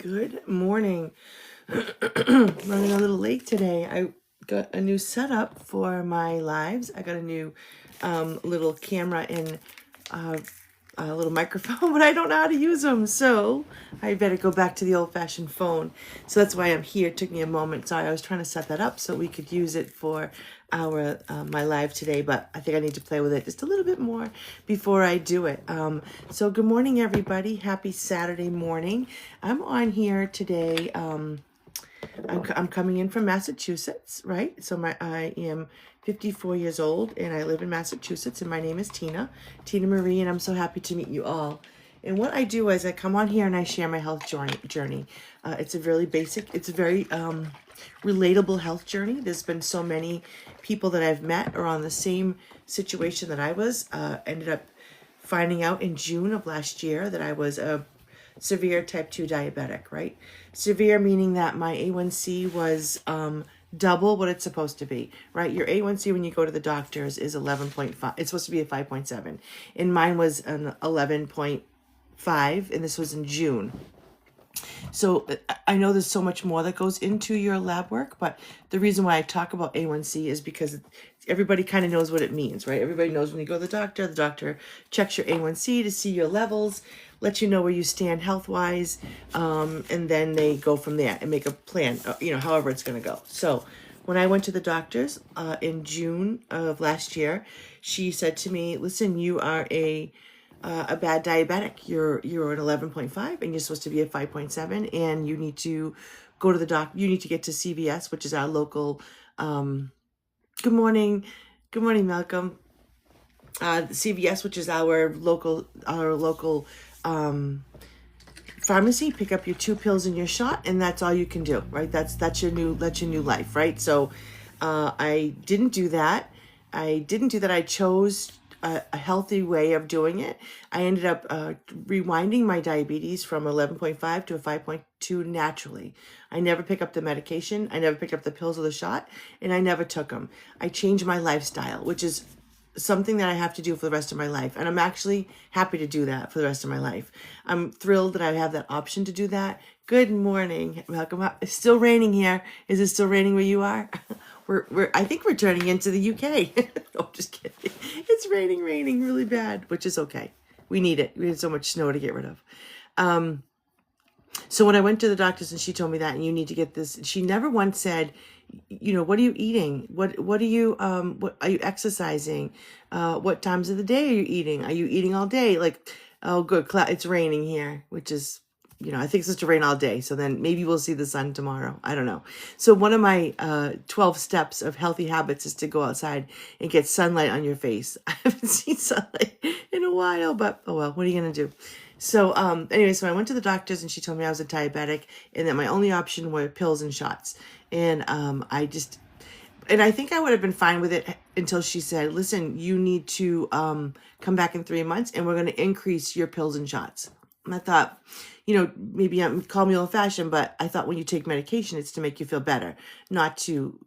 Good morning. Running a little late today. I got a new setup for my lives. I got a new little camera and a little microphone, but I don't know how to use them. So I better go back to the old-fashioned phone. So that's why I'm here. It took me a moment. Sorry, I was trying to set that up so we could use it for our my live today, but I think I need to play with it just a little bit more before I do it. So good morning, everybody. Happy Saturday morning. I'm on here today. I'm coming in from Massachusetts, right? So I am 54 years old and I live in Massachusetts, and my name is Tina Marie, and I'm so happy to meet you all. And what I do is I come on here and I share my health journey. It's a really basic, it's a very relatable health journey. There's been so many people that I've met are on the same situation that I was. Ended up finding out in June of last year that I was a severe type 2 diabetic, right? Severe meaning that my A1C was double what it's supposed to be, right? Your A1C when you go to the doctors is 11.5. It's supposed to be a 5.7. And mine was an 11.5, and this was in June. So I know there's so much more that goes into your lab work, but the reason why I talk about A1C is because everybody kind of knows what it means, right? Everybody knows when you go to the doctor checks your A1C to see your levels, lets you know where you stand health-wise, and then they go from there and make a plan, however it's going to go. So when I went to the doctors in June of last year, she said to me, listen, you are a bad diabetic. You're an 11.5 and you're supposed to be a 5.7, and you need to go to the doctor. You need to get to CVS, which is our local, good morning, Malcolm. CVS, which is our local pharmacy. Pick up your 2 pills and your shot, and that's all you can do, right? That's your new life, right? So I didn't do that. I chose a healthy way of doing it. I ended up rewinding my diabetes from 11.5 to a 5.2 naturally. I never picked up the medication. I never picked up the pills or the shot, and I never took them. I changed my lifestyle, which is something that I have to do for the rest of my life. And I'm actually happy to do that for the rest of my life. I'm thrilled that I have that option to do that. Good morning. Welcome. It's still raining here. Is it still raining where you are? I think we're turning into the UK. No, just kidding. It's raining really bad, which is okay. We need it. We had so much snow to get rid of. So when I went to the doctors and she told me that, and you need to get this, she never once said, what are you eating? What are you, what are you exercising? What times of the day are you eating? Are you eating all day? Like, oh, good. It's raining here, which is, I think it's supposed to rain all day. So then maybe we'll see the sun tomorrow. I don't know. So one of my 12 steps of healthy habits is to go outside and get sunlight on your face. I haven't seen sunlight in a while, but oh well, what are you going to do? So anyway, so I went to the doctors and she told me I was a diabetic and that my only option were pills and shots. And I think I would have been fine with it until she said, listen, you need to come back in 3 months and we're going to increase your pills and shots. And I thought, maybe call me old fashioned, but I thought when you take medication, it's to make you feel better, not to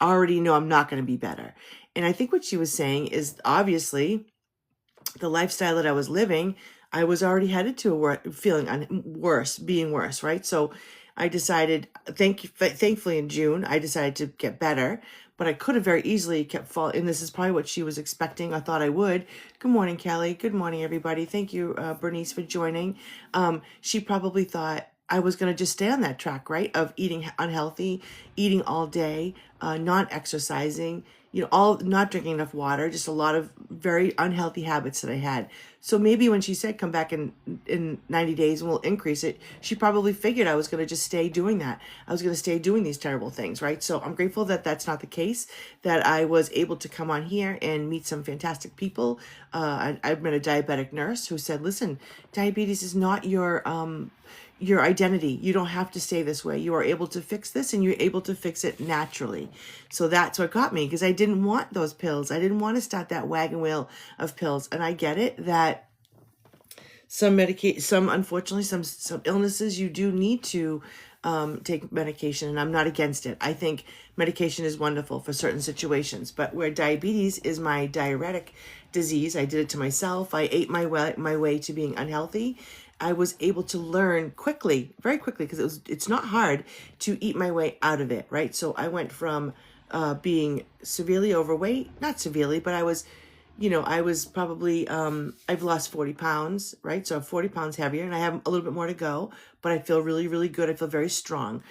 already know I'm not going to be better. And I think what she was saying is obviously the lifestyle that I was living, I was already headed to being worse, right? So I decided, thankfully in June, I decided to get better, but I could have very easily kept falling. And this is probably what she was expecting. I thought I would. Good morning, Kelly. Good morning, everybody. Thank you, Bernice, for joining. She probably thought I was going to just stay on that track, right? Of eating unhealthy, eating all day, not exercising, not drinking enough water, just a lot of very unhealthy habits that I had. So maybe when she said come back in 90 days and we'll increase it, she probably figured I was going to just stay doing that. I was going to stay doing these terrible things, right? So I'm grateful that that's not the case, that I was able to come on here and meet some fantastic people. I've met a diabetic nurse who said, listen, diabetes is not your identity. You don't have to stay this way. You are able to fix this, and you're able to fix it naturally. So that's what got me, because I didn't want those pills. I didn't want to start that wagon wheel of pills. And I get it that unfortunately, some illnesses you do need to take medication, and I'm not against it. I think medication is wonderful for certain situations, but where diabetes is my diuretic disease, I did it to myself. I ate my way to being unhealthy. I was able to learn quickly, very quickly, because it's not hard to eat my way out of it, right? So I went from being severely overweight, not severely, but I was, I was probably, I've lost 40 pounds, right? So I'm 40 pounds heavier, and I have a little bit more to go, but I feel really, really good. I feel very strong,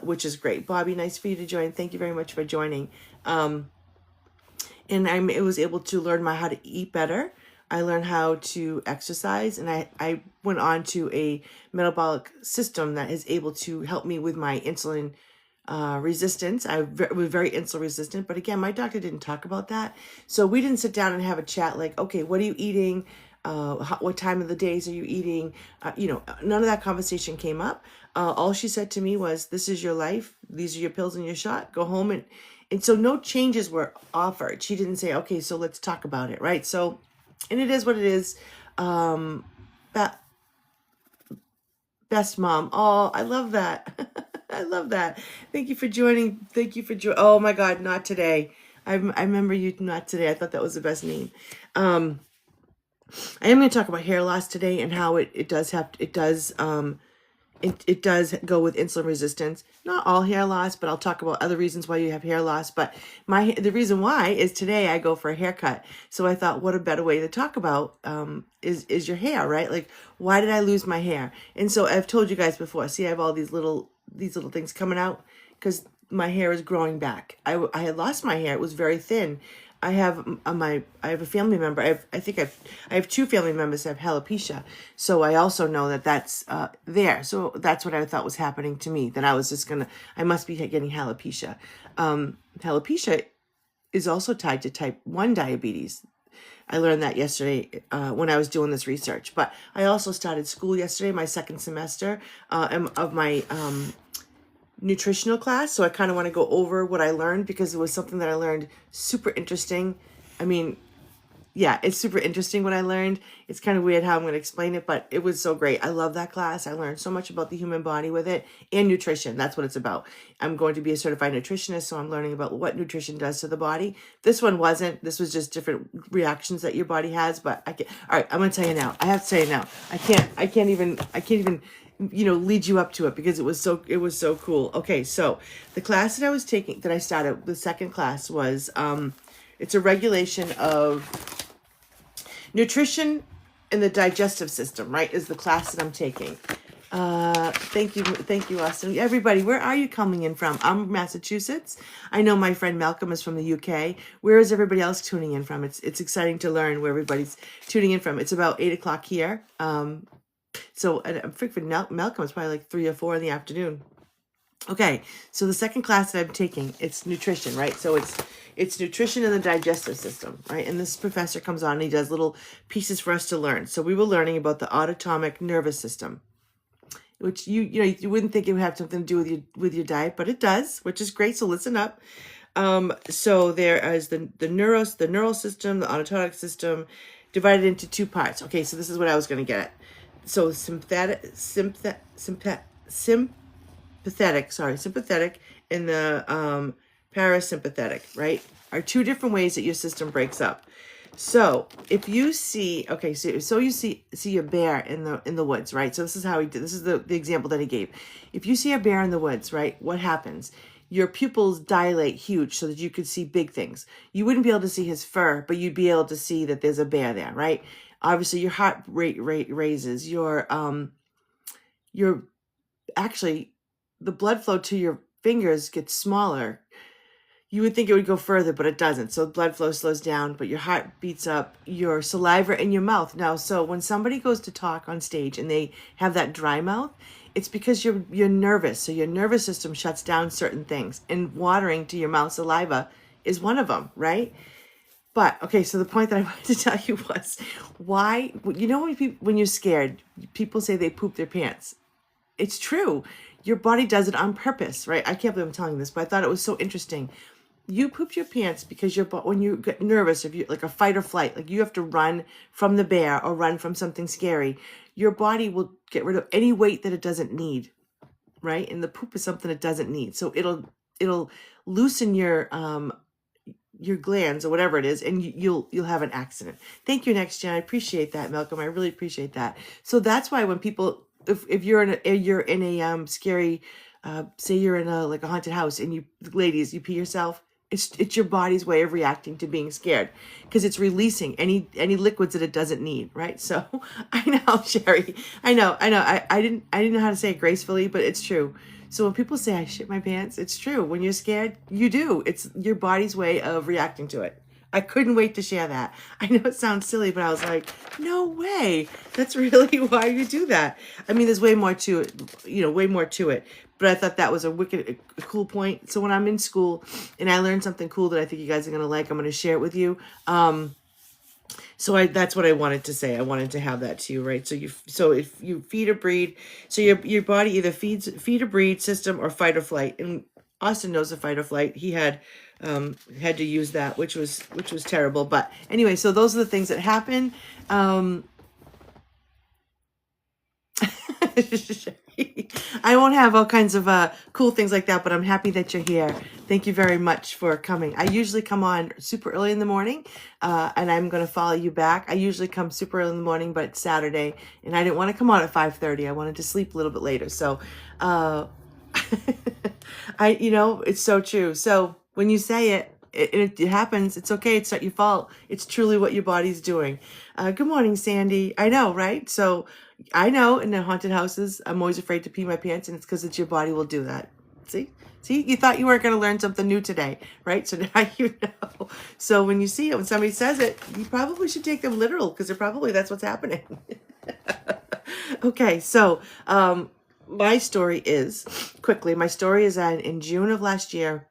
which is great. Bobby, nice for you to join. Thank you very much for joining. And I was able to learn how to eat better. I learned how to exercise, and I went on to a metabolic system that is able to help me with my insulin resistance. I was very insulin resistant, but again, my doctor didn't talk about that. So we didn't sit down and have a chat like, okay, what are you eating? What time of the days are you eating? None of that conversation came up. All she said to me was, this is your life. These are your pills and your shot. Go home. And so no changes were offered. She didn't say, okay, so let's talk about it, right? So, and it is what it is. That best mom. Oh, I love that. I love that. Thank you for joining. Thank you for joining. Oh my God, not today. I remember you, not today. I thought that was the best name. I am going to talk about hair loss today and how it does go with insulin resistance. Not all hair loss, but I'll talk about other reasons why you have hair loss. But the reason why is today I go for a haircut. So I thought, what a better way to talk about is your hair, right? Like, why did I lose my hair? And so I've told you guys before. See, I have all these little things coming out because my hair is growing back. I had lost my hair. It was very thin. I have a family member. I have two family members that have alopecia. So I also know that that's there. So that's what I thought was happening to me. That I must be getting alopecia. Alopecia is also tied to type 1 diabetes. I learned that yesterday when I was doing this research. But I also started school yesterday, my second semester of my nutritional class. So I kind of want to go over what I learned because it was something that I learned super interesting. I mean, yeah, it's super interesting what I learned. It's kind of weird how I'm going to explain it, but it was so great. I love that class. I learned so much about the human body with it and nutrition. That's what it's about. I'm going to be a certified nutritionist, so I'm learning about what nutrition does to the body. This one wasn't. This was just different reactions that your body has, but all right, I'm going to tell you now. I have to tell you now. I can't even lead you up to it because it was so cool. Okay, so the class that I was taking, that I started, the second class was, it's a regulation of nutrition in the digestive system, right, is the class that I'm taking. Thank you, Austin. Everybody, where are you coming in from? I'm Massachusetts. I know my friend Malcolm is from the UK. Where is everybody else tuning in from? It's exciting to learn where everybody's tuning in from. It's about 8 o'clock here. So I'm freaking Malcolm, it's probably like 3 or 4 in the afternoon. Okay, so the second class that I'm taking, it's nutrition, right? So it's nutrition in the digestive system, right? And this professor comes on and he does little pieces for us to learn. So we were learning about the autonomic nervous system, which you wouldn't think it would have something to do with your diet, but it does, which is great. So listen up. So there is the neural system, the autonomic system, divided into 2 parts. Okay, so this is what I was going to get at. So sympathetic, and the parasympathetic, right, are 2 different ways that your system breaks up. So if you see, okay, so you see a bear in the woods, right? So this is the example that he gave. If you see a bear in the woods, right, what happens? Your pupils dilate huge so that you could see big things. You wouldn't be able to see his fur, but you'd be able to see that there's a bear there, right? Obviously, your heart rate raises. Your actually, the blood flow to your fingers gets smaller. You would think it would go further, but it doesn't. So blood flow slows down, but your heart beats up. Your saliva in your mouth. Now, so when somebody goes to talk on stage and they have that dry mouth, it's because you're nervous. So your nervous system shuts down certain things, and watering to your mouth, saliva, is one of them, right? But, okay, so the point that I wanted to tell you was why, when you're scared, people say they poop their pants. It's true. Your body does it on purpose, right? I can't believe I'm telling you this, but I thought it was so interesting. You poop your pants because when you get nervous, if you like a fight or flight, like you have to run from the bear or run from something scary, your body will get rid of any weight that it doesn't need, right? And the poop is something it doesn't need. So it'll loosen your your glands or whatever it is, and you'll have an accident. Thank you, Next Gen. I appreciate that, Malcolm. I really appreciate that. So that's why when people, if you're in a scary, say you're in a like a haunted house and you ladies, you pee yourself. It's your body's way of reacting to being scared, because it's releasing any liquids that it doesn't need, right? So I know, Sherry. I know. I didn't know how to say it gracefully, but it's true. So when people say I shit my pants, it's true. When you're scared, you do. It's your body's way of reacting to it. I couldn't wait to share that. I know it sounds silly, but I was like, no way. That's really why you do that. I mean, there's way more to it, way more to it. But I thought that was a cool point. So when I'm in school and I learn something cool that I think you guys are going to like, I'm going to share it with you. So that's what I wanted to say. I wanted to have that to you, right? So if you feed or breed, so your body either feed or breed system or fight or flight. And Austin knows the fight or flight. He had to use that, which was terrible. But anyway, so those are the things that happen. I won't have all kinds of cool things like that, but I'm happy that you're here. Thank you very much for coming. I usually come on super early in the morning, and I'm going to follow you back. I usually come super early in the morning, but it's Saturday, and I didn't want to come on at 5:30. I wanted to sleep a little bit later. So, it's so true. So when you say it happens. It's okay. It's not your fault. It's truly what your body's doing. Good morning, Sandy. I know, right? So I know in the haunted houses, I'm always afraid to pee my pants, and it's because it's your body will do that. See, you thought you weren't going to learn something new today, right? So now you know. So when you see it, when somebody says it, you probably should take them literal, because that's what's happening. Okay, so my story is that in June of last year,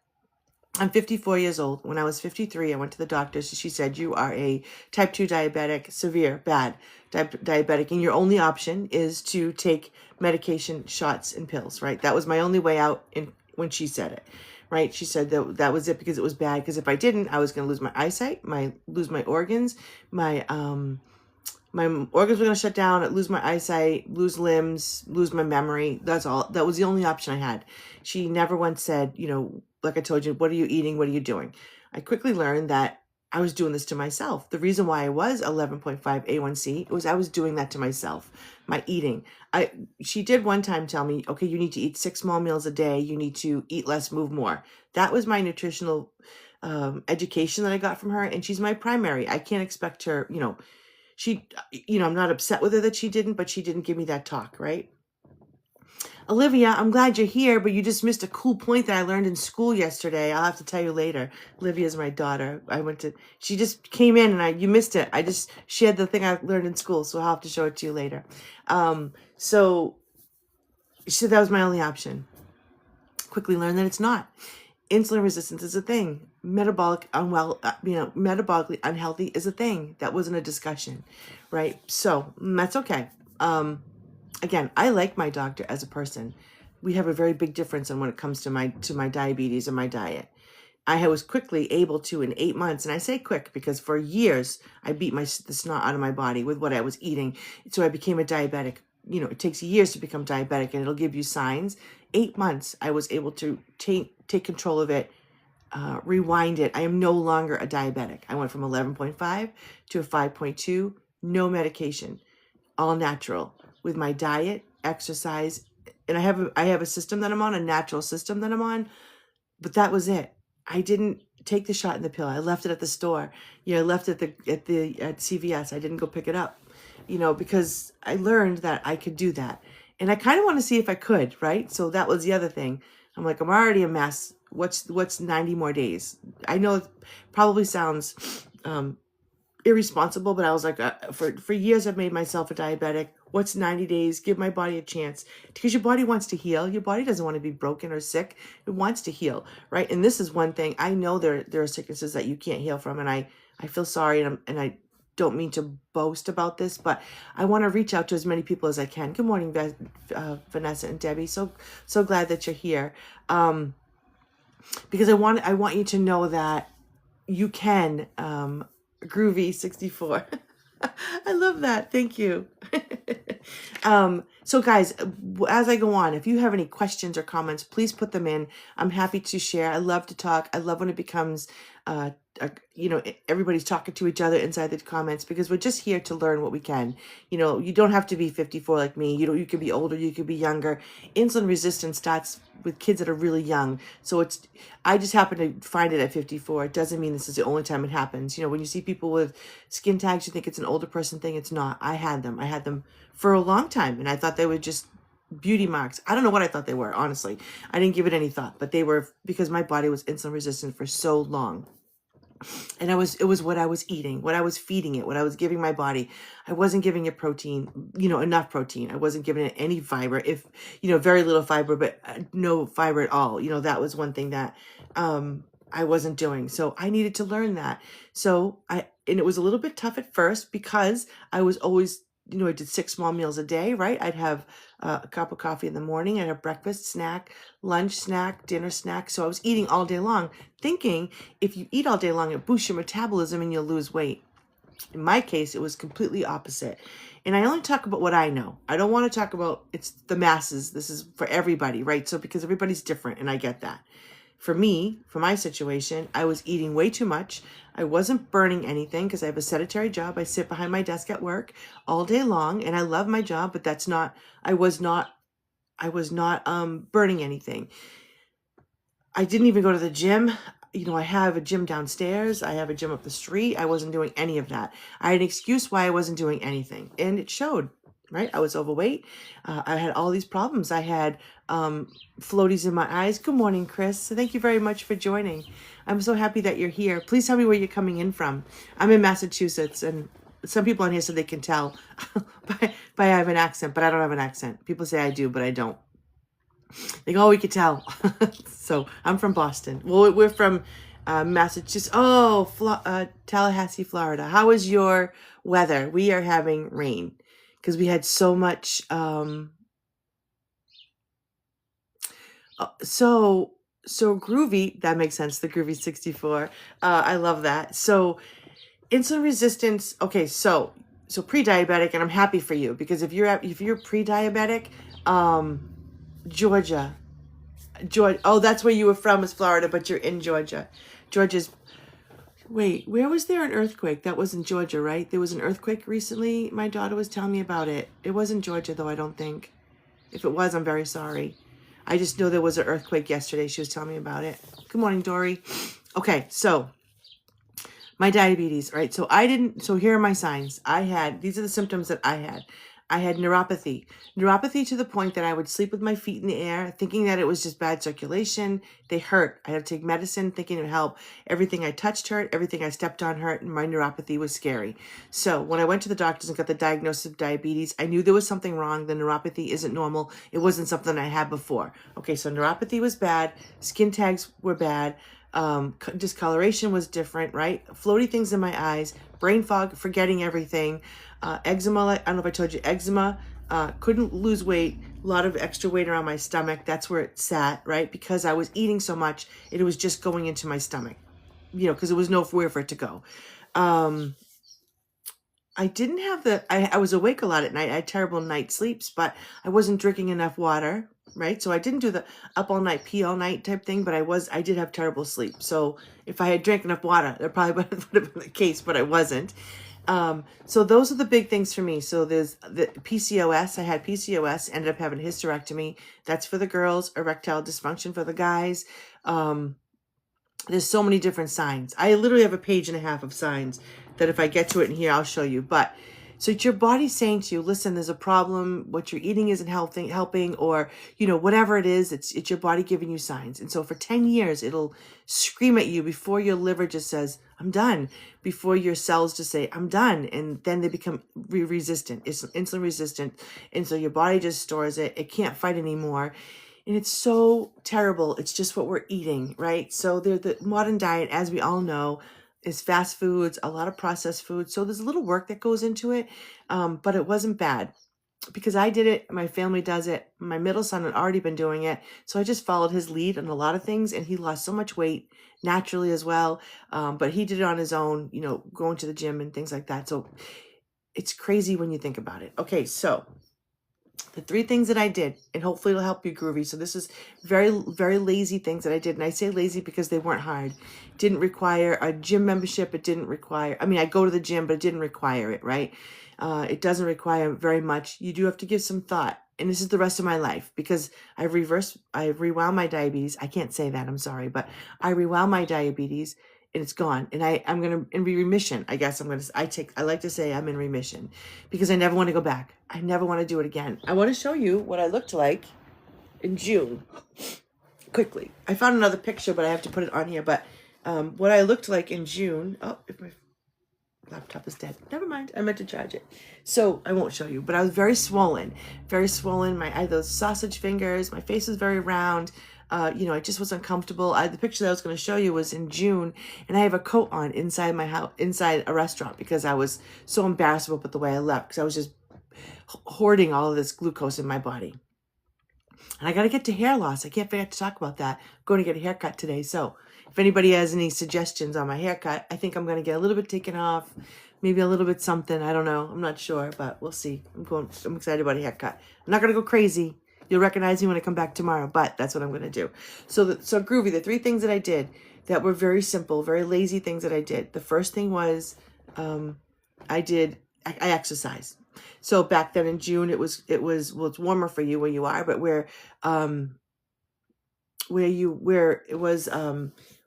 I'm 54 years old. When I was 53, I went to the doctor. So she said, you are a type 2 diabetic, severe, bad diabetic. And your only option is to take medication, shots, and pills, right? That was my only way out when she said it, right? She said that was it, because it was bad. Because if I didn't, I was going to lose my eyesight, lose my organs, my organs were going to shut down, I'd lose my eyesight, lose limbs, lose my memory. That's all. That was the only option I had. She never once said, like I told you, what are you eating? What are you doing? I quickly learned that I was doing this to myself. The reason why I was 11.5 A1C was I was doing that to myself. My eating. She did one time tell me, okay, you need to eat 6 small meals a day. You need to eat less, move more. That was my nutritional education that I got from her. And she's my primary. I can't expect her, I'm not upset with her that she didn't, but she didn't give me that talk, right? Olivia, I'm glad you're here, but you just missed a cool point that I learned in school yesterday. I'll have to tell you later. Olivia's my daughter. She just came in and you missed it. I just shared the thing I learned in school, so I'll have to show it to you later. So that was my only option. Quickly learned that it's not. Insulin resistance is a thing. Metabolically unhealthy is a thing. That wasn't a discussion, right? So that's okay. Again, I like my doctor as a person. We have a very big difference when it comes to my diabetes and my diet. I was quickly able to, in 8 months, and I say quick because for years I beat the snot out of my body with what I was eating. So I became a diabetic. It takes years to become diabetic, and it'll give you signs. 8 months, I was able to take control of it, rewind it. I am no longer a diabetic. I went from 11.5 to a 5.2, no medication, all natural. With my diet, exercise, and I have a system that I'm on, a natural system that I'm on, but that was it. I didn't take the shot in the pill. I left it at the store. I left it at CVS. I didn't go pick it up, because I learned that I could do that. And I kind of want to see if I could, right? So that was the other thing. I'm like, I'm already a mess. What's 90 more days? I know it probably sounds irresponsible, but I was like, for years I've made myself a diabetic. What's 90 days? Give my body a chance, because your body wants to heal. Your body doesn't want to be broken or sick. It wants to heal, right? And this is one thing. I know there are sicknesses that you can't heal from, and I feel sorry, and I don't mean to boast about this, but I want to reach out to as many people as I can. Good morning, Vanessa and Debbie. So glad that you're here, because I want you to know that you can. Groovy 64. I love that. Thank you. So guys, as I go on, if you have any questions or comments, please put them in. I'm happy to share. I love to talk. I love when it becomes everybody's talking to each other inside the comments, because we're just here to learn what we can. You don't have to be 54 like me. You could be older, you could be younger. Insulin resistance starts with kids that are really young. So I just happen to find it at 54. It doesn't mean this is the only time it happens. When you see people with skin tags, you think it's an older person thing. It's not. I had them for a long time, and I thought they were just beauty marks. I don't know what I thought they were, honestly. I didn't give it any thought, but they were, because my body was insulin resistant for so long. And it was what I was eating, what I was feeding it, what I was giving my body. I wasn't giving it protein, enough protein. I wasn't giving it any fiber, very little fiber, but no fiber at all. That was one thing that I wasn't doing. So I needed to learn that. And it was a little bit tough at first, because I was always, I did 6 small meals a day, right? I'd have a cup of coffee in the morning. I'd have breakfast, snack, lunch, snack, dinner, snack. So I was eating all day long, thinking if you eat all day long, it boosts your metabolism and you'll lose weight. In my case, it was completely opposite. And I only talk about what I know. I don't want to talk about it's the masses. This is for everybody, right? So because everybody's different, and I get that. For me, for my situation, I was eating way too much. I wasn't burning anything because I have a sedentary job. I sit behind my desk at work all day long, and I love my job, but I was not burning anything. I didn't even go to the gym. I have a gym downstairs. I have a gym up the street. I wasn't doing any of that. I had an excuse why I wasn't doing anything, and it showed. Right? I was overweight. I had all these problems. I had floaties in my eyes. Good morning, Chris. Thank you very much for joining. I'm so happy that you're here. Please tell me where you're coming in from. I'm in Massachusetts, and some people on here said they can tell by I have an accent, but I don't have an accent. People say I do, but I don't. They go, oh, we could tell. So I'm from Boston. Well, we're from Massachusetts. Oh, Tallahassee, Florida. How is your weather? We are having rain, because we had so much, so groovy. That makes sense. The groovy 64. I love that. So insulin resistance. Okay. So pre-diabetic, and I'm happy for you, because if you're pre-diabetic, Georgia. Oh, that's where you were from, is Florida, but you're in Georgia. Wait, where was there an earthquake? That was in Georgia, right? There was an earthquake recently. My daughter was telling me about it. It wasn't Georgia, though, I don't think. If it was, I'm very sorry. I just know there was an earthquake yesterday. She was telling me about it. Good morning, Dory. Okay, so my diabetes, right? So here are my signs. These are the symptoms that I had. I had neuropathy to the point that I would sleep with my feet in the air, thinking that it was just bad circulation. They hurt. I had to take medicine thinking it would help. Everything I touched hurt. Everything I stepped on hurt. And my neuropathy was scary. So when I went to the doctors and got the diagnosis of diabetes, I knew there was something wrong. The neuropathy isn't normal. It wasn't something I had before. Okay, so neuropathy was bad. Skin tags were bad. Discoloration was different, right? Floaty things in my eyes, brain fog, forgetting everything, eczema. I don't know if I told you, eczema, couldn't lose weight, a lot of extra weight around my stomach. That's where it sat, right? Because I was eating so much, it was just going into my stomach, because there was nowhere for it to go. I didn't have I was awake a lot at night. I had terrible night sleeps, but I wasn't drinking enough water, right? So I didn't do the up all night, pee all night type thing, but I did have terrible sleep. So if I had drank enough water, that probably would have been the case, but I wasn't. So those are the big things for me. So there's the PCOS. I had PCOS, ended up having a hysterectomy. That's for the girls. Erectile dysfunction for the guys. There's so many different signs. I literally have a page and a half of signs that if I get to it in here, I'll show you. But so it's your body saying to you, listen, there's a problem. What you're eating isn't helping, or, whatever it is, it's your body giving you signs. And so for 10 years, it'll scream at you before your liver just says, I'm done, before your cells just say, I'm done. And then they become resistant. It's insulin resistant. And so your body just stores it. It can't fight anymore. And it's so terrible. It's just what we're eating, right? So the modern diet, as we all know, is fast foods, a lot of processed food. So there's a little work that goes into it, but it wasn't bad because I did it. My family does it. My middle son had already been doing it. So I just followed his lead on a lot of things, and he lost so much weight naturally as well. But he did it on his own, going to the gym and things like that. So it's crazy when you think about it. Okay, so The 3 things that I did, and hopefully it'll help you, Groovy. So this is very, very lazy things that I did. And I say lazy because they weren't hard. Didn't require a gym membership. It didn't require, I mean, I go to the gym, but it didn't require it, right? It doesn't require very much. You do have to give some thought. And this is the rest of my life because I've rewound my diabetes. I can't say that, I'm sorry, but I rewound my diabetes and it's gone. And I'm going to, in remission, I guess I like to say I'm in remission because I never want to go back. I never want to do it again. I want to show you what I looked like in June quickly. I found another picture, but I have to put it on here. But what I looked like in June, oh, if my laptop is dead. Never mind. I meant to charge it. So I won't show you, but I was very swollen, very swollen. I had those sausage fingers. My face was very round. I just was uncomfortable. The picture that I was going to show you was in June, and I have a coat on inside my house, inside a restaurant, because I was so embarrassed about the way I left, because I was just hoarding all of this glucose in my body. And I got to get to hair loss. I can't forget to talk about that. I'm going to get a haircut today. So if anybody has any suggestions on my haircut, I think I'm going to get a little bit taken off, maybe a little bit something. I don't know. I'm not sure, but we'll see. I'm excited about a haircut. I'm not going to go crazy. You'll recognize me when I come back tomorrow, but that's what I'm going to do. So Groovy, the 3 things that I did that were very simple, very lazy things that I did. The first thing was I exercised. So back then in June, well, it's warmer for you where you are, but where it was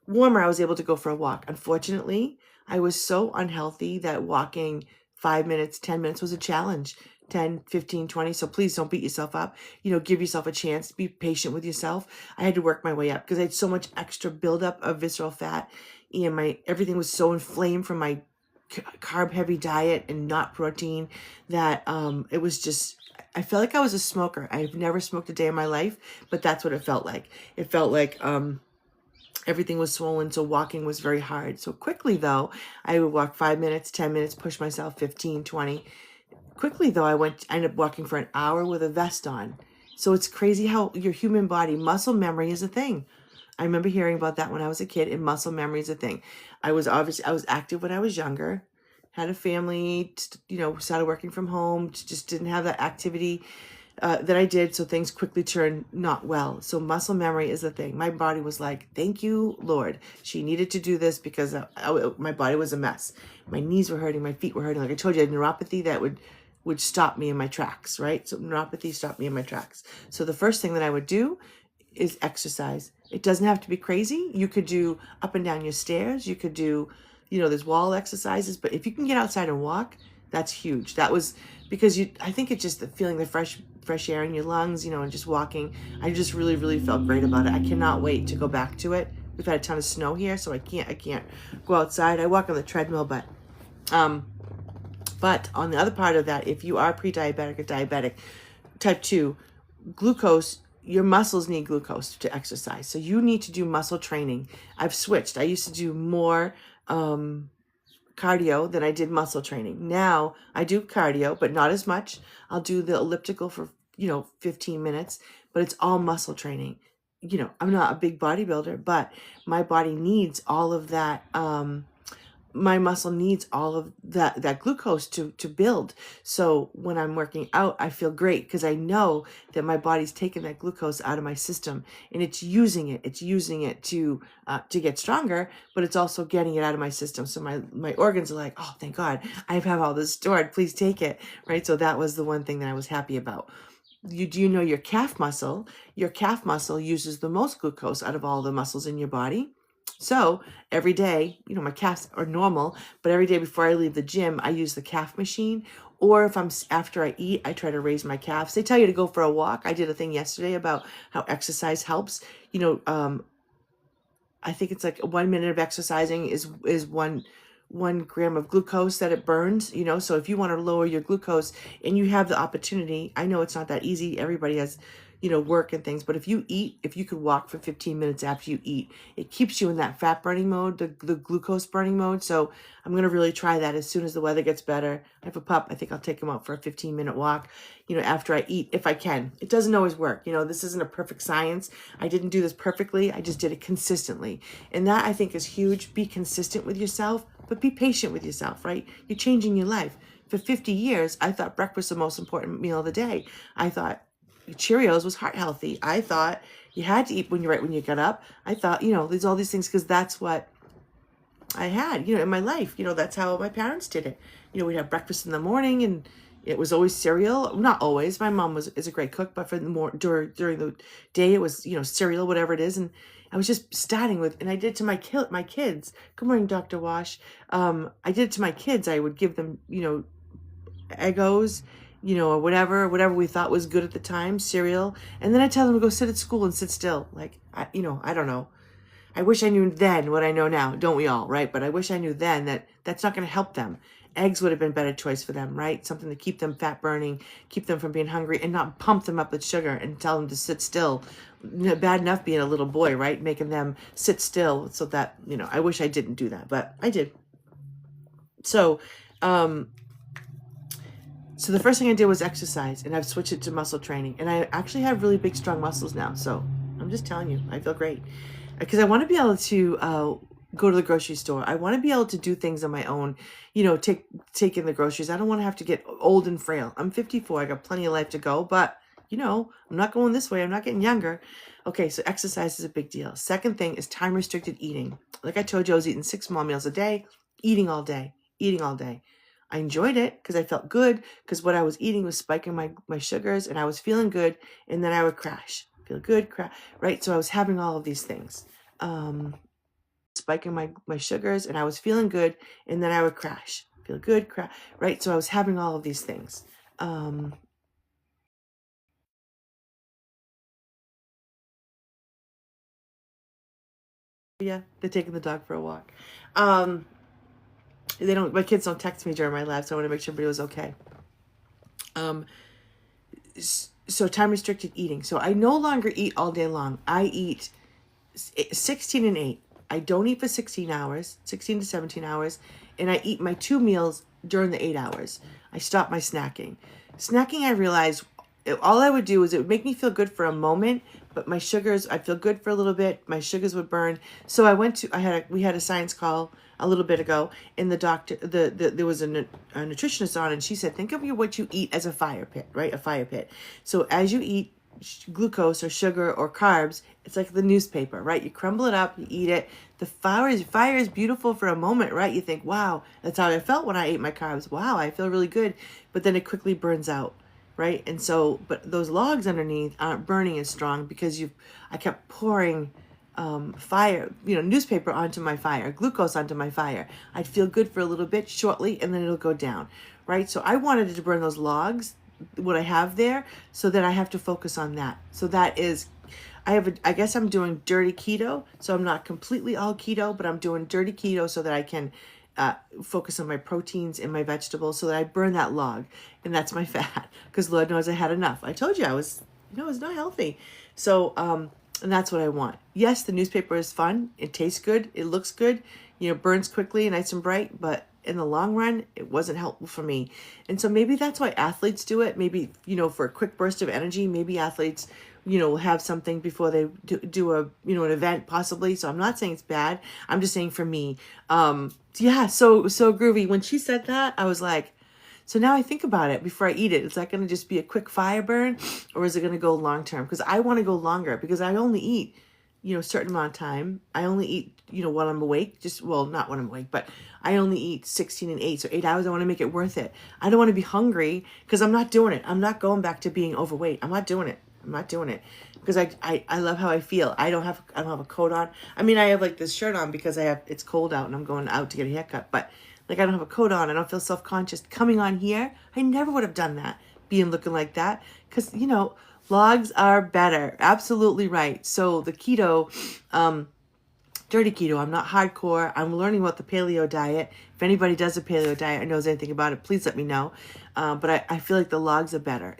warmer, I was able to go for a walk. Unfortunately, I was so unhealthy that walking 5 minutes, 10 minutes was a challenge. 10, 15, 20. So please don't beat yourself up. Give yourself a chance. Be patient with yourself. I had to work my way up because I had so much extra buildup of visceral fat, and everything was so inflamed from my carb heavy diet and not protein that it was just, I felt like I was a smoker. I've never smoked a day in my life, but that's what it felt like. It felt like everything was swollen, so walking was very hard. So quickly though, I would walk 5 minutes, 10 minutes, push myself 15, 20. Quickly though, I ended up walking for an hour with a vest on. So it's crazy how your human body, muscle memory is a thing. I remember hearing about that when I was a kid, and muscle memory is a thing. I was active when I was younger, had a family, started working from home, just didn't have that activity that I did. So things quickly turned not well. So muscle memory is a thing. My body was like, thank you, Lord. She needed to do this because my body was a mess. My knees were hurting, my feet were hurting. Like I told you, I had neuropathy that would stop me in my tracks, right? So neuropathy stopped me in my tracks. So the first thing that I would do is exercise. It doesn't have to be crazy. You could do up and down your stairs. You could do, there's wall exercises, but if you can get outside and walk, that's huge. That was because I think it's just feeling the fresh air in your lungs, and just walking. I just really, really felt great about it. I cannot wait to go back to it. We've had a ton of snow here, so I can't go outside. I walk on the treadmill, but on the other part of that, if you are pre-diabetic or diabetic, type 2, glucose, your muscles need glucose to exercise. So you need to do muscle training. I've switched. I used to do more cardio than I did muscle training. Now I do cardio, but not as much. I'll do the elliptical for, 15 minutes, but it's all muscle training. I'm not a big bodybuilder, but my body needs all of that. My muscle needs all of that glucose to build. So when I'm working out, I feel great because I know that my body's taking that glucose out of my system and it's using it. It's using it to get stronger, but it's also getting it out of my system. So my organs are like, oh, thank God, I have all this stored. Please take it, right? So that was the one thing that I was happy about. Do you know your calf muscle? Your calf muscle uses the most glucose out of all the muscles in your body. So every day, my calves are normal, but every day before I leave the gym, I use the calf machine. Or if after I eat, I try to raise my calves. They tell you to go for a walk. I did a thing yesterday about how exercise helps. I think it's like 1 minute of exercising is one gram of glucose that it burns, so if you want to lower your glucose and you have the opportunity, I know it's not that easy. Everybody has, work and things, but if you could walk for 15 minutes after you eat, it keeps you in that fat burning mode, the glucose burning mode. So I'm going to really try that as soon as the weather gets better. I have a pup. I think I'll take him out for a 15-minute walk, after I eat, if I can. It doesn't always work. This isn't a perfect science. I didn't do this perfectly. I just did it consistently. And that I think is huge. Be consistent with yourself, but be patient with yourself, right? You're changing your life. for 50 years, I thought breakfast was the most important meal of the day. I thought Cheerios was heart healthy. I thought you had to eat when you got up. I thought, there's all these things because that's what I had, in my life. That's how my parents did it. We'd have breakfast in the morning, and it was always cereal. Not always. My mom is a great cook, but for the during the day, it was cereal, whatever it is. And I was just starting with, and I did it to my kids. Good morning, Dr. Wash. I did it to my kids. I would give them Eggos, or whatever we thought was good at the time, cereal, and then I tell them to go sit at school and sit still. Like I don't know. I wish I knew then what I know now, don't we all, right? But I wish I knew then that that's not going to help them. Eggs would have been a better choice for them, right? Something to keep them fat burning, keep them from being hungry, and not pump them up with sugar and tell them to sit still. Bad enough being a little boy, right? Making them sit still so that, I wish I didn't do that, but I did. So the first thing I did was exercise, and I've switched it to muscle training, and I actually have really big, strong muscles now. So I'm just telling you, I feel great because I want to be able to go to the grocery store. I want to be able to do things on my own, take in the groceries. I don't want to have to get old and frail. I'm 54. I got plenty of life to go, but I'm not going this way. I'm not getting younger. Okay, so exercise is a big deal. Second thing is time restricted eating. Like I told you, I was eating 6 small meals a day, eating all day. I enjoyed it because I felt good because what I was eating was spiking my sugars, and I was feeling good, and then I would crash. Feel good, right? So I was having all of these things. Spiking my sugars, and I was feeling good, and then I would crash. Feel good, right? So I was having all of these things. Yeah, they're taking the dog for a walk. My kids don't text me during my live, so I want to make sure everybody was okay. So time restricted eating. So I no longer eat all day long. I eat 16 and 8. I don't eat for 16 to 17 hours, and I eat my 2 meals during the 8 hours. I stop my snacking. Snacking, I realized all I would do is it would make me feel good for a moment, but my sugars, I'd feel good for a little bit. My sugars would burn. So we had a science call a little bit ago, and the doctor, there was a nutritionist on, and she said, think of what you eat as a fire pit, right? A fire pit. So as you eat glucose or sugar or carbs, it's like the newspaper, right? You crumble it up, you eat it. The fire is beautiful for a moment, right? You think, wow, that's how I felt when I ate my carbs. Wow, I feel really good. But then it quickly burns out, right? And so, but those logs underneath aren't burning as strong because I kept pouring fire, newspaper onto my fire, glucose onto my fire. I'd feel good for a little bit shortly, and then it'll go down, right? So I wanted to burn those logs, what I have there, so that I have to focus on that. So that is, I guess I'm doing dirty keto. So I'm not completely all keto, but I'm doing dirty keto so that I can focus on my proteins and my vegetables so that I burn that log, and that's my fat, because Lord knows I had enough. I told you I was not healthy. So, and that's what I want. Yes, the newspaper is fun. It tastes good. It looks good. Burns quickly, nice and bright, but in the long run, it wasn't helpful for me. And so maybe that's why athletes do it. Maybe, for a quick burst of energy, maybe athletes, will have something before they do an event possibly. So I'm not saying it's bad. I'm just saying for me, yeah, so groovy. When she said that, I was like, so now I think about it before I eat it. Is that going to just be a quick fire burn, or is it going to go long term? Because I want to go longer, because I only eat, a certain amount of time. I only eat, while I'm awake. Not when I'm awake, but I only eat 16 and 8. So 8 hours, I want to make it worth it. I don't want to be hungry because I'm not doing it. I'm not going back to being overweight. I'm not doing it because I love how I feel. I don't have a coat on. I mean, I have like this shirt on because it's cold out and I'm going out to get a haircut, but like I don't have a coat on. I don't feel self-conscious coming on here. I never would have done that, looking like that, because logs are better. Absolutely right. So the keto, dirty keto, I'm not hardcore. I'm learning about the paleo diet. If anybody does a paleo diet or knows anything about it, please let me know. But I feel like the logs are better.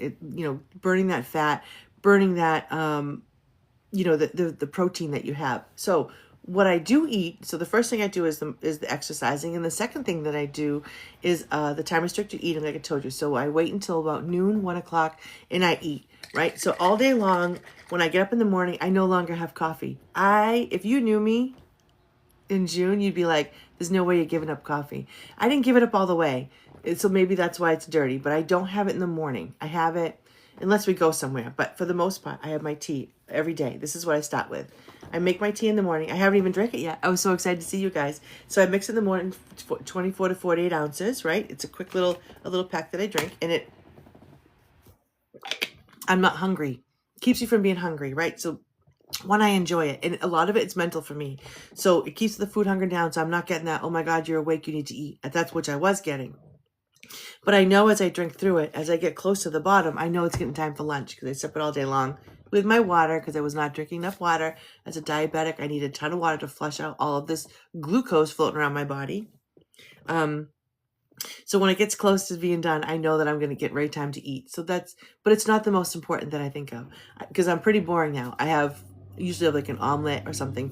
Burning that fat, burning that, the protein that you have. So what I do eat, so the first thing I do is the exercising, and the second thing that I do is the time restricted eating, like I told you. So I wait until about noon, 1 o'clock, and I eat, right? So all day long, when I get up in the morning, I no longer have coffee. If you knew me in June, you'd be like, there's no way you're giving up coffee. I didn't give it up all the way, So maybe that's why it's dirty, but I don't have it in the morning. I have it unless we go somewhere. But for the most part, I have my tea every day. This is what I start with. I make my tea in the morning. I haven't even drank it yet. I was so excited to see you guys. So I mix it in the morning, 24 to 48 ounces, right? It's a quick little pack that I drink, and I'm not hungry. Keeps you from being hungry, right? So one, I enjoy it, and a lot of it's mental for me. So it keeps the food hunger down, so I'm not getting that, oh my God, you're awake, you need to eat. That's what I was getting. But I know as I drink through it, as I get close to the bottom, I know it's getting time for lunch because I sip it all day long with my water because I was not drinking enough water. As a diabetic, I need a ton of water to flush out all of this glucose floating around my body. So when it gets close to being done, I know that I'm going to get ready time to eat. But it's not the most important that I think of because I'm pretty boring now. I usually have like an omelet or something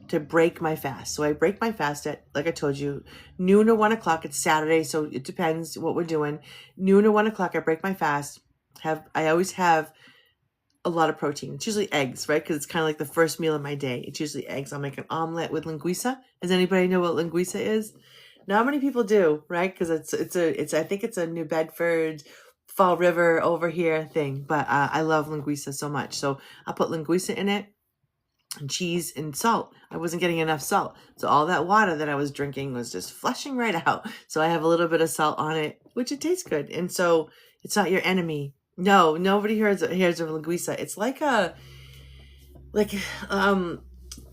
to break my fast. So I break my fast at, like I told you, noon or 1 o'clock. It's Saturday, so it depends what we're doing. Noon or 1 o'clock, I break my fast. I always have a lot of protein. It's usually eggs, right? Because it's kind of like the first meal of my day. It's usually eggs. I'll make an omelet with linguiça. Does anybody know what linguiça is? Not many people do, right? Because I think it's a New Bedford, Fall River over here thing. But I love linguiça so much. So I'll put linguiça in it, and cheese and salt. I wasn't getting enough salt. So all that water that I was drinking was just flushing right out. So I have a little bit of salt on it, which it tastes good. And so it's not your enemy. No, nobody hears of linguiça. It's like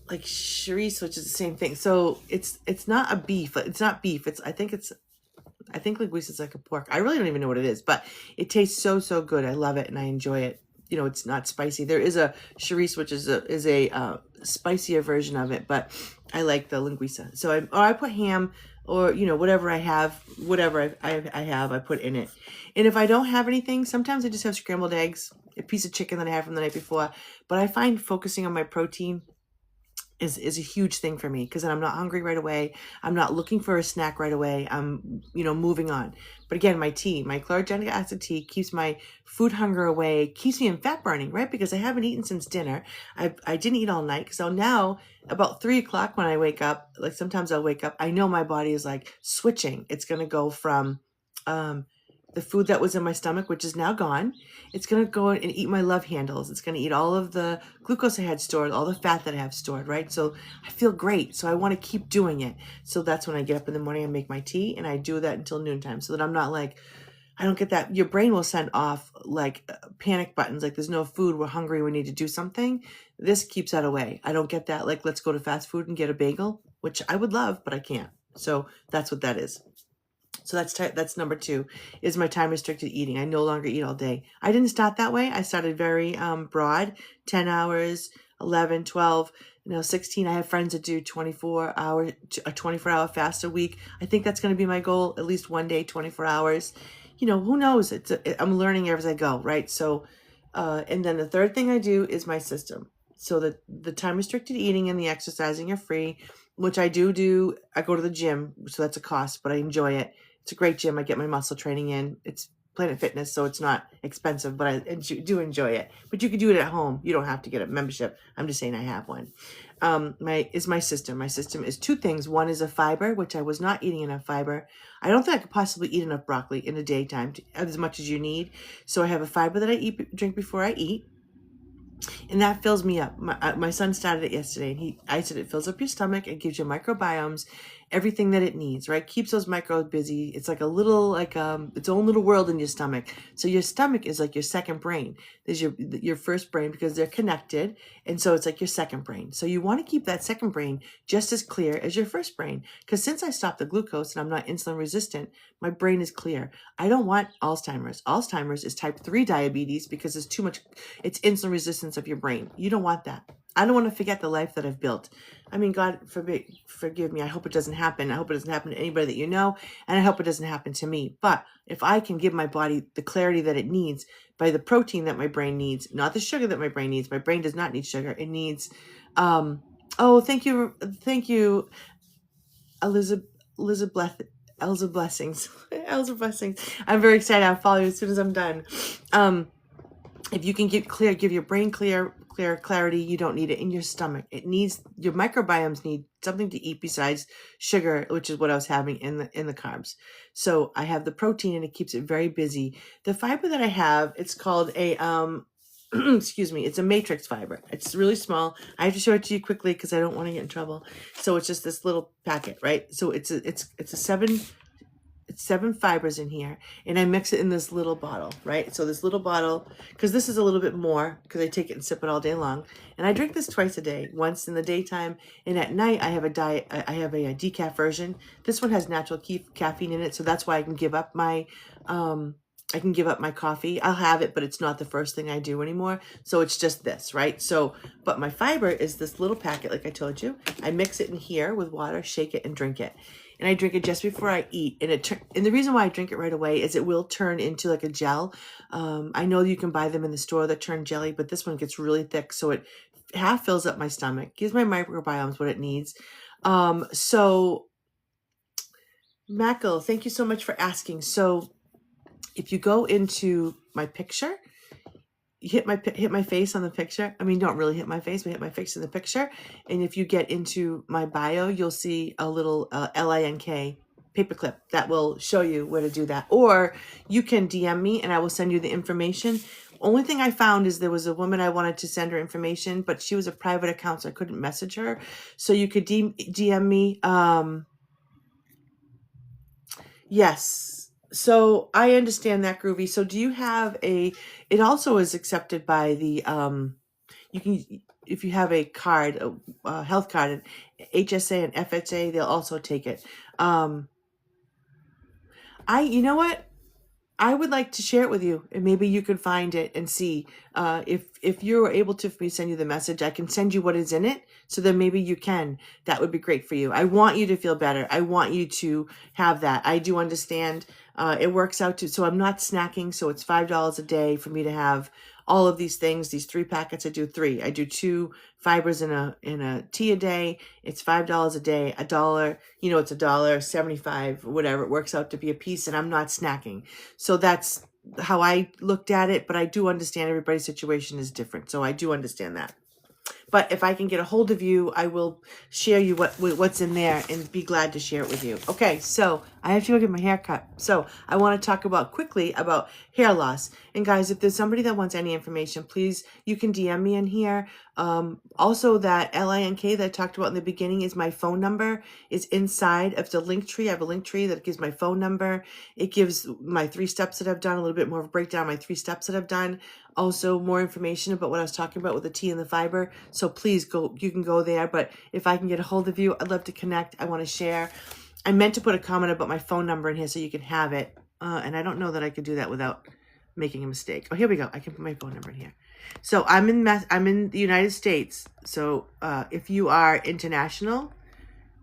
chorizo, which is the same thing. So it's not a beef. It's not beef. I think linguiça is like a pork. I really don't even know what it is, but it tastes so good. I love it and I enjoy it. You know, it's not spicy. There is a chorizo, which is a spicier version of it, but I like the linguiça. So I put ham or, whatever I have, I put in it. And if I don't have anything, sometimes I just have scrambled eggs, a piece of chicken that I had from the night before. But I find focusing on my protein is a huge thing for me because then I'm not hungry right away. I'm not looking for a snack right away. I'm, moving on. But again, my chlorogenic acid tea keeps my food hunger away, keeps me in fat burning, right? Because I haven't eaten since dinner. I didn't eat all night. So now about 3 o'clock when I wake up, like sometimes I'll wake up, I know my body is like switching. It's going to go from, the food that was in my stomach, which is now gone. It's going to go and eat my love handles. It's going to eat all of the glucose I had stored, all the fat that I have stored, right? So I feel great. So I want to keep doing it. So that's when I get up in the morning and make my tea, and I do that until noontime so that I'm not like, I don't get that. Your brain will send off like panic buttons, like there's no food, we're hungry, we need to do something. This keeps that away. I don't get that, like let's go to fast food and get a bagel, which I would love, but I can't. So that's what that is. So that's number 2, is my time restricted eating. I no longer eat all day. I didn't start that way. I started very broad, 10 hours, 11, 12, 16. I have friends that do a 24-hour fast a week. I think that's going to be my goal, at least one day, 24 hours. Who knows? I'm learning as I go, right? So, and then the third thing I do is my system. So the time restricted eating and the exercising are free, which I do. I go to the gym, so that's a cost, but I enjoy it. It's a great gym. I get my muscle training in. It's Planet Fitness, so it's not expensive, but I do enjoy it. But you can do it at home. You don't have to get a membership. I'm just saying I have one. My system. My system is 2 things. One is a fiber, which I was not eating enough fiber. I don't think I could possibly eat enough broccoli in the daytime, as much as you need. So I have a fiber that I drink before I eat. And that fills me up. My son started it yesterday, and I said it fills up your stomach. It gives you microbiomes, everything that it needs, right? Keeps those microbes busy. It's like a little, its own little world in your stomach. So your stomach is like your second brain. There's your first brain because they're connected. And so it's like your second brain. So you want to keep that second brain just as clear as your first brain. Because since I stopped the glucose and I'm not insulin resistant, my brain is clear. I don't want Alzheimer's. Alzheimer's is type 3 diabetes because it's too much, it's insulin resistance of your brain. You don't want that. I don't want to forget the life that I've built. I mean, God forgive me. I hope it doesn't happen. I hope it doesn't happen to anybody that you know, and I hope it doesn't happen to me. But if I can give my body the clarity that it needs by the protein that my brain needs, not the sugar that my brain needs. My brain does not need sugar. It needs, thank you, Elza Blessings. Elza Blessings. I'm very excited. I'll follow you as soon as I'm done. If you can give your brain clarity, you don't need it in your stomach. Your microbiomes need something to eat besides sugar, which is what I was having in the carbs. So I have the protein and it keeps it very busy. The fiber that I have, it's called a excuse me, it's a matrix fiber. It's really small. I have to show it to you quickly because I don't want to get in trouble. So it's just this little packet, right? So it's seven fibers in here, and I mix it in this little bottle, right? So this little bottle, because this is a little bit more, because I take it and sip it all day long, and I drink this twice a day, once in the daytime, and at night I have a decaf version. This one has natural caffeine in it, so that's why I can give up my coffee. I'll have it, but it's not the first thing I do anymore. So it's just this, right? So, but my fiber is this little packet, like I told you. I mix it in here with water, shake it, and drink it. And I drink it just before I eat. And the reason why I drink it right away is it will turn into like a gel. I know you can buy them in the store that turn jelly, but this one gets really thick. So it half fills up my stomach, gives my microbiomes what it needs. So Mackle, thank you so much for asking. So if you go into my picture, you hit my face on the picture. I mean, don't really hit my face, but hit my face in the picture. And if you get into my bio, you'll see a little LINK paperclip that will show you where to do that. Or you can DM me and I will send you the information. Only thing I found is there was a woman I wanted to send her information, but she was a private account, so I couldn't message her. So you could DM me. Yes. So I understand that, Groovy. So do you have it also is accepted by the, you can, if you have a card, a health card, HSA and FHA, they'll also take it. You know what? I would like to share it with you, and maybe you could find it and see if you're able to for me send you the message. I can send you what is in it, so then maybe you can. That would be great for you. I want you to feel better. I want you to have that. I do understand. It works out to, so I'm not snacking. So it's $5 a day for me to have all of these things. These 3 packets. I do 3. I do 2 fibers in a tea a day. It's $5 a day. $1. You know, it's $1.75, whatever. It works out to be a piece, and I'm not snacking. So that's how I looked at it. But I do understand everybody's situation is different. So I do understand that. But if I can get a hold of you, I will share you what's in there and be glad to share it with you. Okay, so I have to go get my hair cut. So I want to talk quickly about hair loss. And guys, if there's somebody that wants any information, please, you can DM me in here. Also, that LINK that I talked about in the beginning is my phone number. Is inside of the link tree. I have a link tree that gives my phone number. It gives my 3 steps that I've done, a little bit more of a breakdown of my 3 steps that I've done. Also, more information about what I was talking about with the tea and the fiber. So please go, you can go there. But if I can get a hold of you, I'd love to connect. I want to share. I meant to put a comment about my phone number in here so you can have it. And I don't know that I could do that without making a mistake. Oh, here we go. I can put my phone number in here. So I'm in the United States. So if you are international,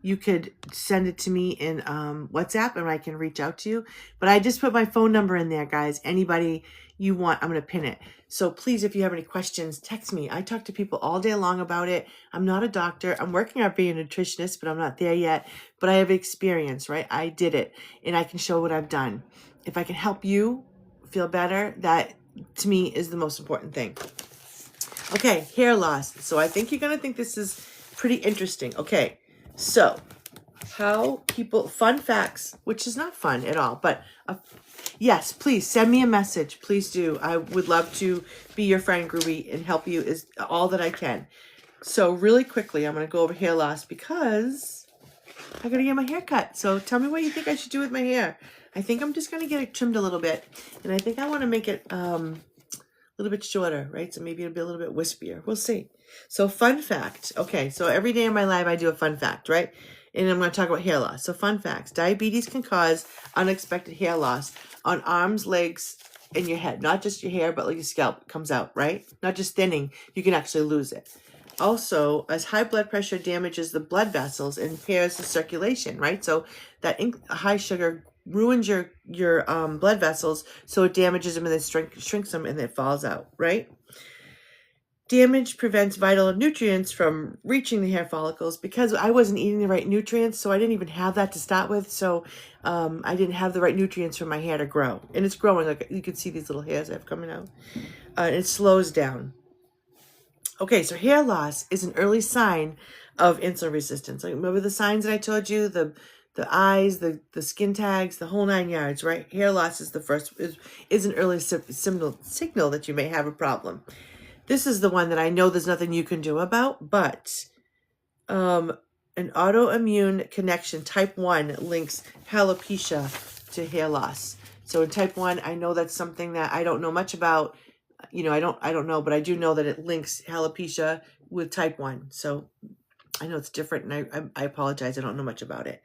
you could send it to me in WhatsApp and I can reach out to you. But I just put my phone number in there, guys. Anybody you want, I'm going to pin it. So please, if you have any questions, text me. I talk to people all day long about it. I'm not a doctor. I'm working on being a nutritionist, but I'm not there yet. But I have experience, right? I did it and I can show what I've done. If I can help you feel better, that to me is the most important thing. Okay, hair loss. So I think you're going to think this is pretty interesting. Okay, so how people, fun facts, which is not fun at all, but yes, please send me a message. Please do. I would love to be your friend, Groovy, and help you is all that I can. So really quickly, I'm going to go over hair loss because I got to get my hair cut. So tell me what you think I should do with my hair. I think I'm just going to get it trimmed a little bit, and I think I want to make it a little bit shorter, right? So maybe it'll be a little bit wispier. We'll see. So fun fact. Okay, so every day in my life I do a fun fact, right? And I'm going to talk about hair loss. So fun facts. Diabetes can cause unexpected hair loss on arms, legs, and your head. Not just your hair, but like your scalp comes out, right? Not just thinning. You can actually lose it. Also, as high blood pressure damages the blood vessels and impairs the circulation, right? So that high sugar ruins your blood vessels, so it damages them and then shrinks them and then it falls out, right? Damage prevents vital nutrients from reaching the hair follicles because I wasn't eating the right nutrients, so I didn't even have that to start with. So I didn't have the right nutrients for my hair to grow. And it's growing. Like you can see these little hairs I have coming out. It slows down. Okay, so hair loss is an early sign of insulin resistance. Like, remember the signs that I told you, the eyes, the skin tags, the whole 9 yards, right? Hair loss is the first, is an early signal that you may have a problem. This is the one that I know there's nothing you can do about, but an autoimmune connection, type 1, links alopecia to hair loss. So in type 1, I know that's something that I don't know much about. I don't know, but I do know that it links alopecia with type 1. So I know it's different, and I apologize. I don't know much about it.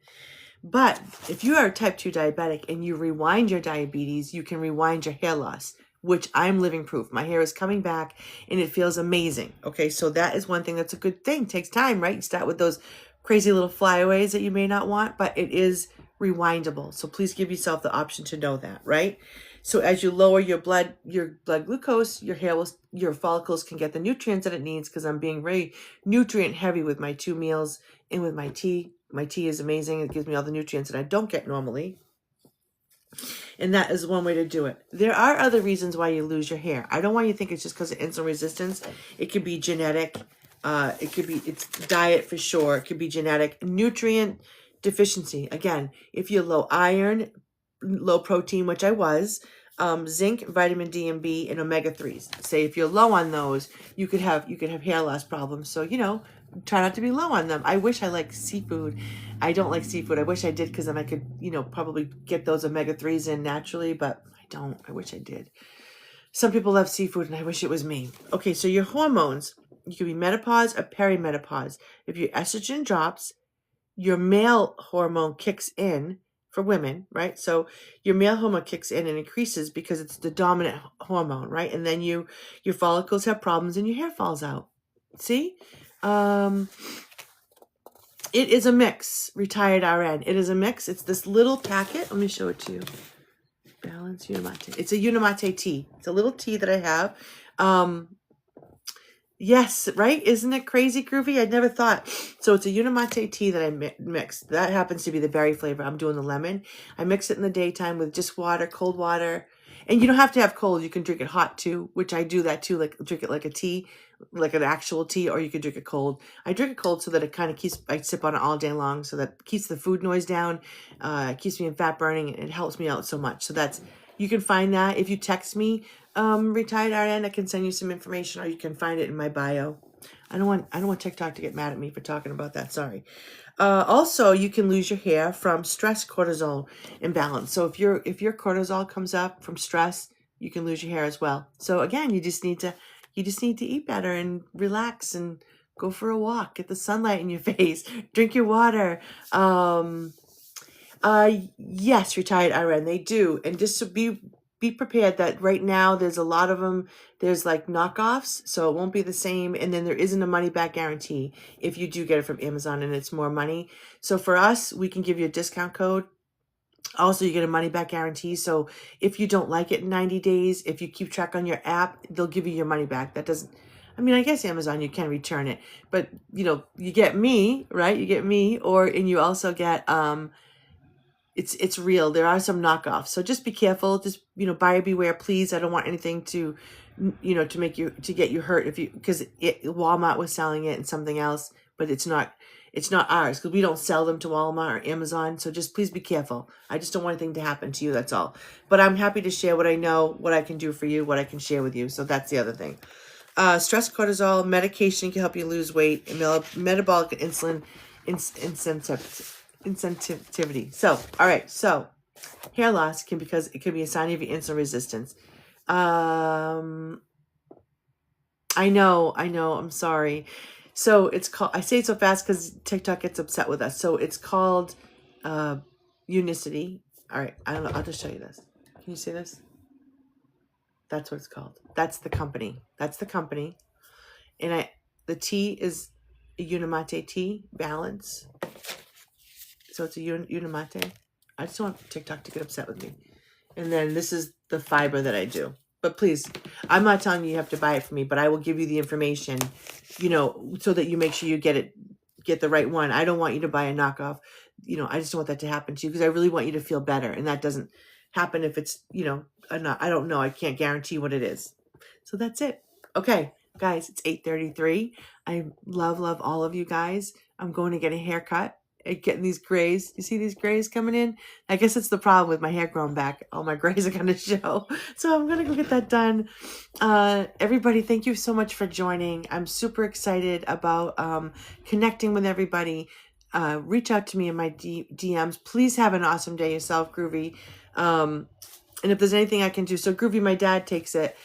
But if you are a type 2 diabetic and you rewind your diabetes, you can rewind your hair loss, which I'm living proof. My hair is coming back and it feels amazing. Okay, so that is one thing that's a good thing. It takes time, right? You start with those crazy little flyaways that you may not want, but it is rewindable. So please give yourself the option to know that, right? So as you lower your blood glucose, your follicles can get the nutrients that it needs, because I'm being very nutrient heavy with my 2 meals and with my tea. My tea is amazing. It gives me all the nutrients that I don't get normally. And that is one way to do it. There are other reasons why you lose your hair. I don't want you to think it's just because of insulin resistance. It could be genetic. It's diet for sure. It could be genetic. Nutrient deficiency. Again, if you're low iron, low protein, which I was, zinc, vitamin D and B, and omega-3s. Say if you're low on those, you could have hair loss problems. So, try not to be low on them. I wish I liked seafood. I don't like seafood. I wish I did, because then I could, probably get those omega-3s in naturally, but I don't. I wish I did. Some people love seafood, and I wish it was me. Okay, so your hormones, you could be menopause or perimenopause. If your estrogen drops, your male hormone kicks in for women, right? So your male hormone kicks in and increases because it's the dominant hormone, right? And then your follicles have problems and your hair falls out. See? It is a mix, Retired RN. It is a mix. It's this little packet. Let me show it to you. Balance Unimate. It's a Unimate tea. It's a little tea that I have. Yes, right? Isn't it crazy groovy? I'd never thought. So it's a Unimate tea that I mixed. That happens to be the berry flavor. I'm doing the lemon. I mix it in the daytime with just water, cold water. And you don't have to have cold. You can drink it hot too, which I do that too. Like drink it like a tea, like an actual tea, or you can drink it cold. I drink it cold so that it kind of I sip on it all day long, so that keeps the food noise down, keeps me in fat burning. It helps me out so much. So you can find that if you text me, Retired RN. I can send you some information, or you can find it in my bio. I don't want TikTok to get mad at me for talking about that. Sorry. Also, you can lose your hair from stress cortisol imbalance. So if your cortisol comes up from stress, you can lose your hair as well. So again, you just need to eat better and relax and go for a walk, get the sunlight in your face, drink your water. Yes, Retired RN, they do. And just to be prepared that right now there's a lot of them. There's like knockoffs, so it won't be the same. And then there isn't a money back guarantee if you do get it from Amazon and it's more money. So for us, we can give you a discount code. Also, you get a money back guarantee. So if you don't like it in 90 days, if you keep track on your app, they'll give you your money back. That doesn't, I guess Amazon, you can return it, but you get me, right? You get me, and you also get, it's real. There are some knockoffs. So just be careful. Just, buyer beware, please. I don't want anything to, to get you hurt because Walmart was selling it and something else, but it's not ours, because we don't sell them to Walmart or Amazon. So just please be careful. I just don't want anything to happen to you. That's all. But I'm happy to share what I know, what I can do for you, what I can share with you. So that's the other thing. Stress cortisol medication can help you lose weight, and metabolic insulin insensitivity. So, all right. So hair loss because it can be a sign of your insulin resistance. I know. I'm sorry. So it's called, I say it so fast because TikTok gets upset with us. So it's called Unicity. All right. I don't know. I'll just show you this. Can you see this? That's what it's called. That's the company. And the tea is a Unimate tea, balance. So it's a Unimate. I just want TikTok to get upset with me. And then this is the fiber that I do. But please, I'm not telling you have to buy it from me, but I will give you the information, so that you make sure you get the right one. I don't want you to buy a knockoff. I just don't want that to happen to you, because I really want you to feel better. And that doesn't happen if it's, I don't know. I can't guarantee what it is. So that's it. Okay. Guys, it's 8:33. I love all of you guys. I'm going to get a haircut and getting these grays. You see these grays coming in? I guess it's the problem with my hair growing back. All my grays are going to show. So I'm going to go get that done. Everybody, thank you so much for joining. I'm super excited about connecting with everybody. Reach out to me in my DMs. Please have an awesome day yourself, Groovy. And if there's anything I can do, so Groovy, my dad takes it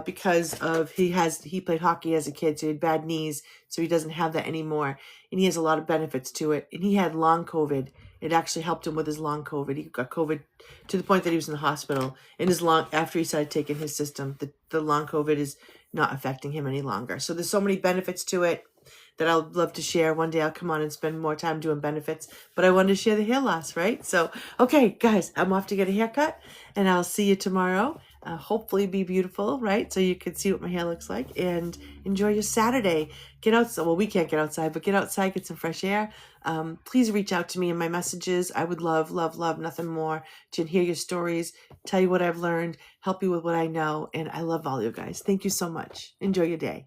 because of he played hockey as a kid, so he had bad knees, so he doesn't have that anymore, and he has a lot of benefits to it. And he had long COVID. It actually helped him with his long COVID. He got COVID to the point that he was in the hospital. And after he started taking his system, the long COVID is not affecting him any longer. So there's so many benefits to it that I'll love to share. One day I'll come on and spend more time doing benefits, but I wanted to share the hair loss, right? So, okay, guys, I'm off to get a haircut, and I'll see you tomorrow. Hopefully be beautiful, right? So you can see what my hair looks like, and enjoy your Saturday. Get outside. Well, we can't get outside, but get outside, get some fresh air. Please reach out to me in my messages. I would love nothing more to hear your stories, tell you what I've learned, help you with what I know, and I love all you guys. Thank you so much. Enjoy your day.